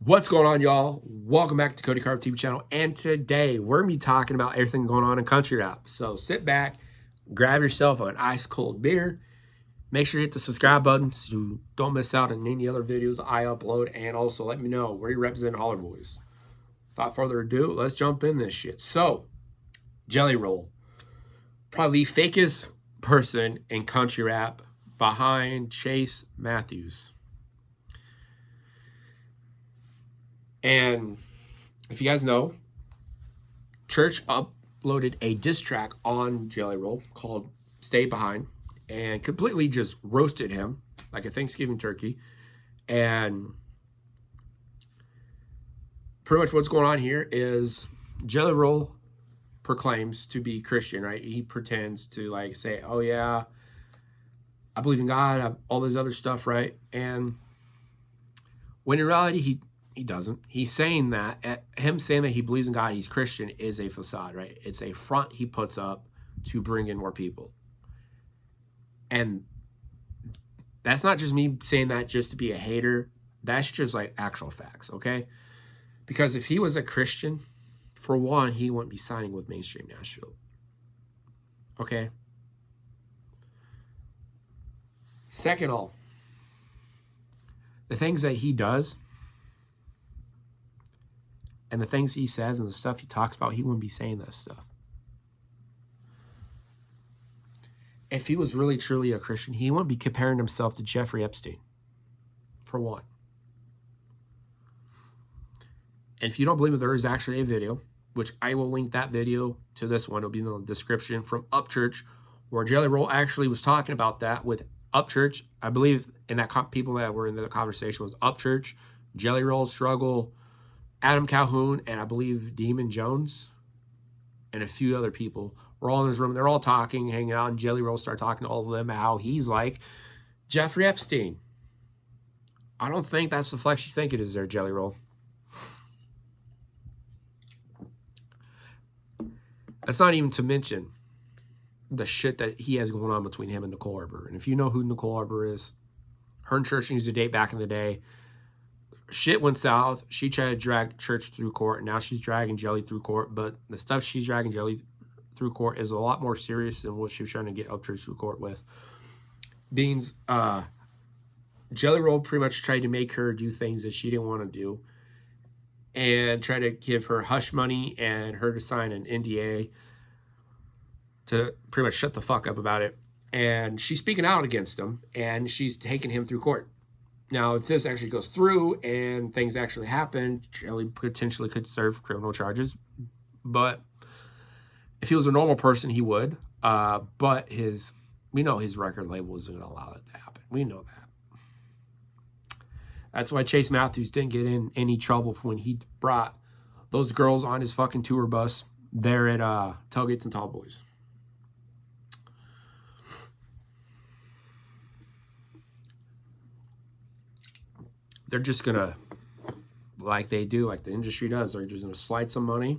What's going on, y'all? Welcome back to Cody Carp TV channel. And today we're gonna be talking about everything going on in country rap. So sit back, grab yourself an ice cold beer. Make sure you hit the subscribe button so you don't miss out on any other videos I upload. And also let me know where you represent Holler Boys. Without further ado, let's jump in this shit. So, Jelly Roll, probably the fakest person in country rap behind Chase Matthews. And if you guys know, Church uploaded a diss track on Jelly Roll called Stay Behind and completely just roasted him like a Thanksgiving turkey. And pretty much what's going on here is Jelly Roll proclaims to be Christian, right? He pretends to like say, oh yeah, I believe in God, all this other stuff, right? And when in reality, he doesn't. He's saying that, him saying that he believes in God, he's Christian, is a facade, right? It's a front he puts up to bring in more people. And that's not just me saying that just to be a hater. That's just like actual facts, okay? Because if he was a Christian, for one, he wouldn't be signing with Mainstream Nashville. Okay? Second of all, the things that he does and the things he says and the stuff he talks about, he wouldn't be saying that stuff. If he was really truly a Christian, he wouldn't be comparing himself to Jeffrey Epstein, for one. And if you don't believe me, there is actually a video, which I will link that video to this one. It'll be in the description, from Upchurch, where Jelly Roll actually was talking about that with Upchurch. I believe in that people that were in the conversation was Upchurch, Jelly Roll, Struggle, Adam Calhoun, and I believe Demon Jones, and a few other people were all in his room. They're all talking, hanging out, and Jelly Roll started talking to all of them how he's like Jeffrey Epstein. I don't think that's the flex you think it is there, Jelly Roll. That's not even to mention the shit that he has going on between him and Nicole Arbor. And if you know who Nicole Arbor is, her and Church used to date back in the day. Shit went south. She tried to drag Church through court, and now she's dragging Jelly through court. But the stuff she's dragging Jelly through court is a lot more serious than what she was trying to get Upchurch through court with. Beans, Jelly Roll pretty much tried to make her do things that she didn't want to do, and try to give her hush money and her to sign an NDA to pretty much shut the fuck up about it. And she's speaking out against him, and she's taking him through court. Now, if this actually goes through and things actually happen, Jelly potentially could serve criminal charges. But if he was a normal person, he would. But we know his record label isn't going to allow that to happen. We know that. That's why Chase Matthews didn't get in any trouble when he brought those girls on his fucking tour bus there at Tailgates and Tall Boys. They're just going to, like they do, like the industry does, they're just going to slide some money,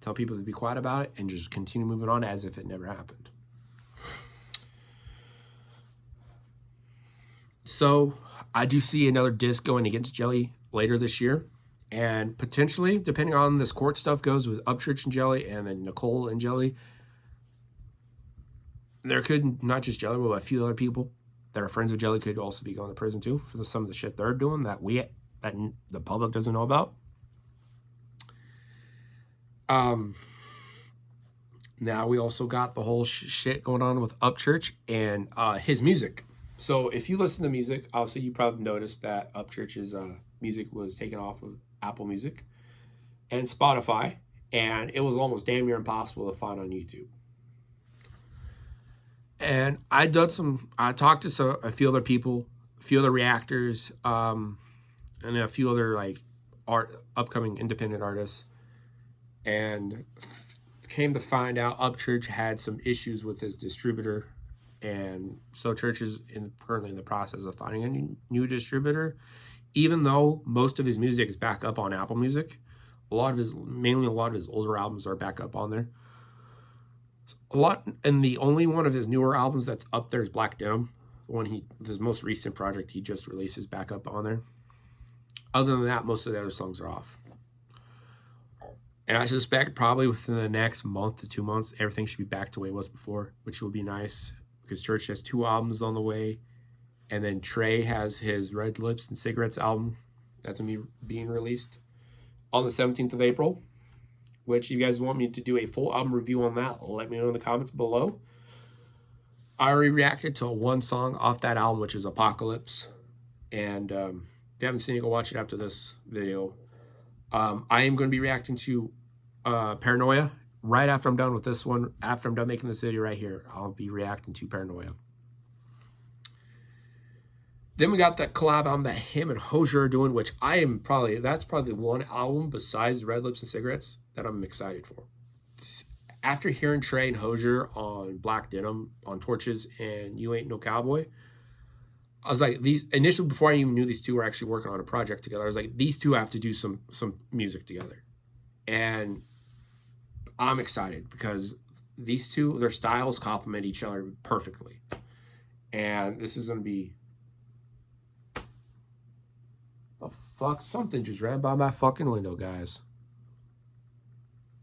tell people to be quiet about it, and just continue moving on as if it never happened. So I do see another disc going against Jelly later this year. And potentially, depending on this court stuff goes with Upchurch and Jelly and then Nicole and Jelly, there could, not just Jelly, but a few other people that are friends with Jelly could also be going to prison too for some of the shit they're doing that the public doesn't know about. Now we also got the whole shit going on with Upchurch and his music. So if you listen to music, obviously you probably noticed that Upchurch's music was taken off of Apple Music and Spotify, and it was almost damn near impossible to find on YouTube. And I talked to a few other people, a few other reactors, and a few other like upcoming independent artists, and came to find out Upchurch had some issues with his distributor, and so Church is currently in the process of finding a new distributor. Even though most of his music is back up on Apple Music, mainly a lot of his older albums are back up on there. And the only one of his newer albums that's up there is Black Denim. His most recent project he just released is back up on there. Other than that, most of the other songs are off. And I suspect probably within the next month to 2 months, everything should be back to the way it was before, which will be nice because Church has 2 albums on the way. And then Trey has his Red Lips and Cigarettes album that's going to be being released on the 17th of April, which if you guys want me to do a full album review on that, let me know in the comments below. I already reacted to one song off that album, which is Apocalypse. And if you haven't seen it, go watch it after this video. I am going to be reacting to Paranoia right after I'm done with this one. After I'm done making this video right here, I'll be reacting to Paranoia. Then we got that collab album that him and Hozier are doing, which that's probably the one album besides Red Lips and Cigarettes that I'm excited for. After hearing Trey and Hozier on Black Denim, on Torches, and You Ain't No Cowboy, I was like, initially, before I even knew these two were actually working on a project together, I was like, these two have to do some music together. And I'm excited because these two, their styles complement each other perfectly. And this is going to be... The fuck? Something just ran by my fucking window, guys.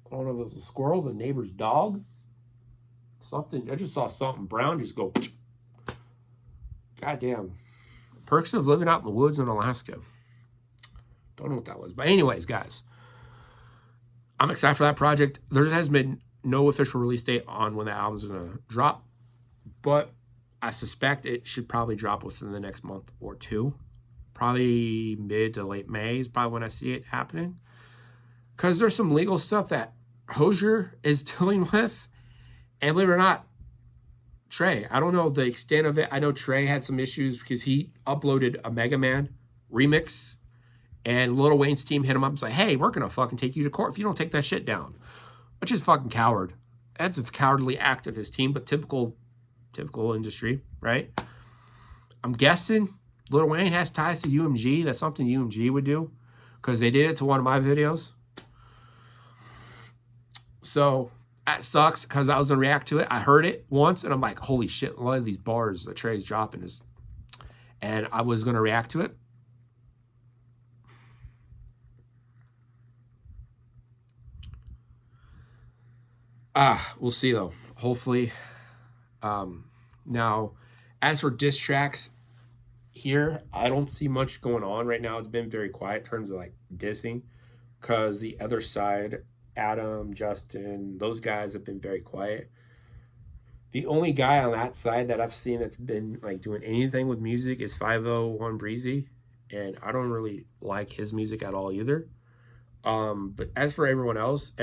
I don't know if it was a squirrel, the neighbor's dog. Something. I just saw something brown just go... Goddamn. Perks of living out in the woods in Alaska. Don't know what that was. But anyways, guys, I'm excited for that project. There has been no official release date on when the album's going to drop. But I suspect it should probably drop within the next month or two. Probably mid to late May is probably when I see it happening. Because there's some legal stuff that Hozier is dealing with. And believe it or not, Trey, I don't know the extent of it. I know Trey had some issues because he uploaded a Mega Man remix and Lil Wayne's team hit him up and said, hey, we're going to fucking take you to court if you don't take that shit down. Which is fucking coward. That's a cowardly act of his team, but typical industry, right? I'm guessing Lil Wayne has ties to UMG. That's something UMG would do because they did it to one of my videos. So... that sucks because I was going to react to it. I heard it once and I'm like, holy shit, a lot of these bars that Trey's dropping is... And I was going to react to it. We'll see though. Hopefully. Now, as for diss tracks here, I don't see much going on right now. It's been very quiet in terms of like dissing because the other side... Adam, Justin, those guys have been very quiet. The only guy on that side that I've seen that's been like doing anything with music is 501 Breezy, and I don't really like his music at all either. But as for everyone else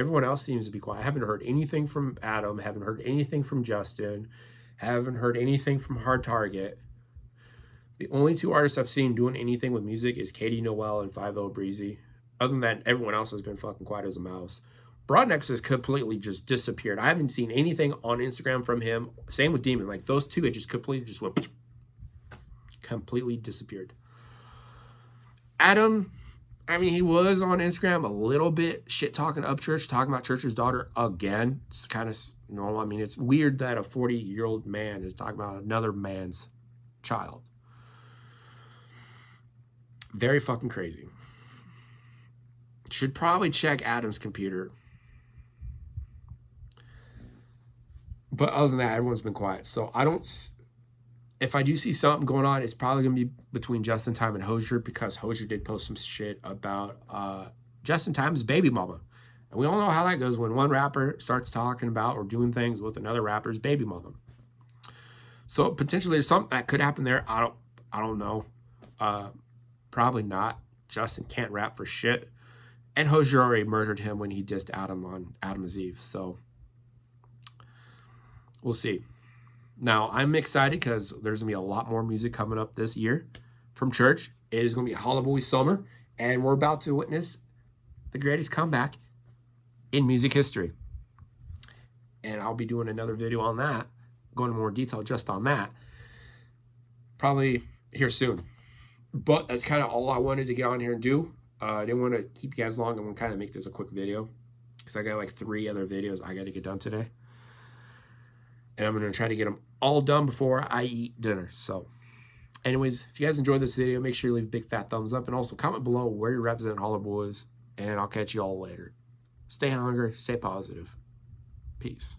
seems to be quiet. I haven't heard anything from Adam, haven't heard anything from Justin, haven't heard anything from Hard Target. The only two artists I've seen doing anything with music is Katie Noel and 50 Breezy. Other than that, everyone else has been fucking quiet as a mouse. Broadnex has completely just disappeared. I haven't seen anything on Instagram from him. Same with Demon. Like, those two, it just completely just went... completely disappeared. Adam, I mean, he was on Instagram a little bit shit-talking Upchurch, talking about Church's daughter again. It's kind of normal. I mean, it's weird that a 40-year-old man is talking about another man's child. Very fucking crazy. Should probably check Adam's computer. But other than that, everyone's been quiet. So I don't... If I do see something going on, it's probably going to be between Justin Time and Hozier because Hozier did post some shit about Justin Time's baby mama. And we all know how that goes when one rapper starts talking about or doing things with another rapper's baby mama. So potentially there's something that could happen there. I don't know. Probably not. Justin can't rap for shit. And Hozier already murdered him when he dissed Adam on Adam's Eve. So we'll see. Now, I'm excited because there's going to be a lot more music coming up this year from Church. It is going to be a Halloween summer. And we're about to witness the greatest comeback in music history. And I'll be doing another video on that. Going into more detail just on that. Probably here soon. But that's kind of all I wanted to get on here and do. I didn't want to keep you guys long. I'm going to kind of make this a quick video because I got like 3 other videos I got to get done today. And I'm going to try to get them all done before I eat dinner. So Anyways, if you guys enjoyed this video, make sure you leave a big fat thumbs up. And also comment below where you're representing Holler Boys. And I'll catch you all later. Stay hungry. Stay positive. Peace.